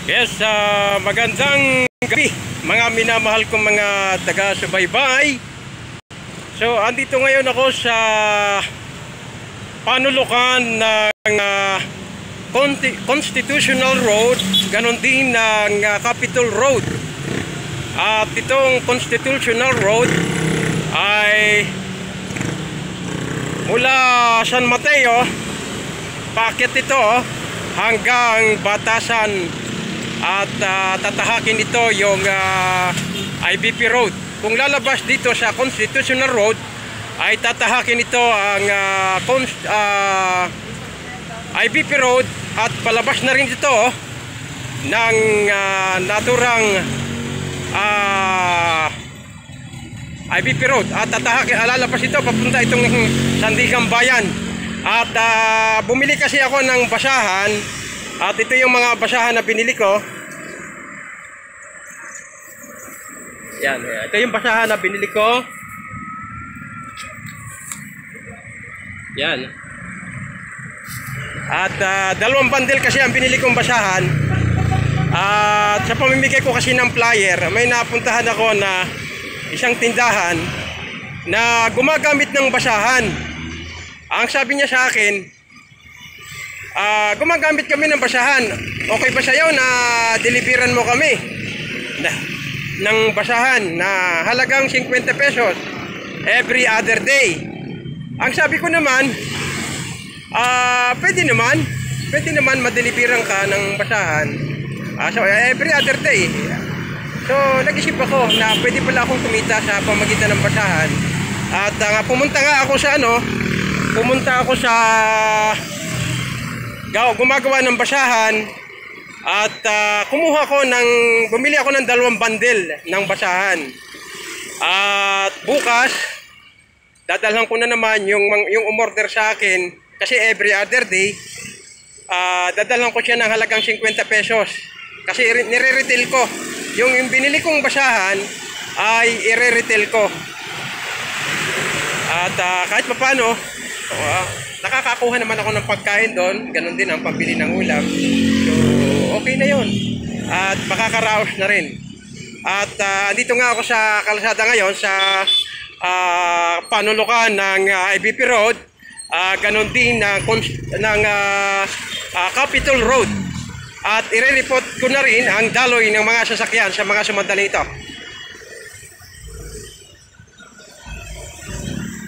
Yes, magandang gabi mga minamahal kong mga taga-subaybay. So, andito ngayon ako sa panulukan ng Constitutional Road, ganon din ng Capitol Road. At itong Constitutional Road ay mula San Mateo, paakyat ito hanggang Batasan. At tatahakin ito yung IBP Road. Kung lalabas dito sa Constitutional Road, ay tatahakin ito ang IBP Road at palabas na rin ito ng naturang IBP Road. At lalabas ito papunta itong Sandigan Bayan. At bumili kasi ako ng basahan. At ito yung mga basahan na binili ko. Yan, ito yung basahan na binili ko. Yan. At dalawang bundle kasi ang binili kong basahan. At sa pamimigay ko kasi ng flyer, may napuntahan ako na isang tindahan na gumagamit ng basahan. Ang sabi niya sa akin, gumagamit kami ng basahan. Okay ba sa'yo na deliveran mo kami ng basahan na halagang 50 pesos every other day? Ang sabi ko naman, pwede naman madeliveran ka ng basahan. So every other day. So nag-isip ako na pwede pala akong kumita sa pamagitan ng basahan. At pumunta ako sa gumagawa ng basahan at bumili ako ng dalawang bundle ng basahan. At bukas dadalhan ko na naman yung umorder sa akin kasi every other day dadalhan ko siya ng halagang 50 pesos kasi nire-retail ko yung binili kong basahan ay ire-retail ko. At kahit paano nakakakuha naman ako ng pagkain doon, ganun din ang pambili ng ulam. So, okay na yun. At makakaraos na rin. At andito nga ako sa kalsada ngayon sa panulukan ng IBP Road, ganun din ng Capitol Road. At ire-report ko na rin ang daloy ng mga sasakyan sa mga sumandaling ito.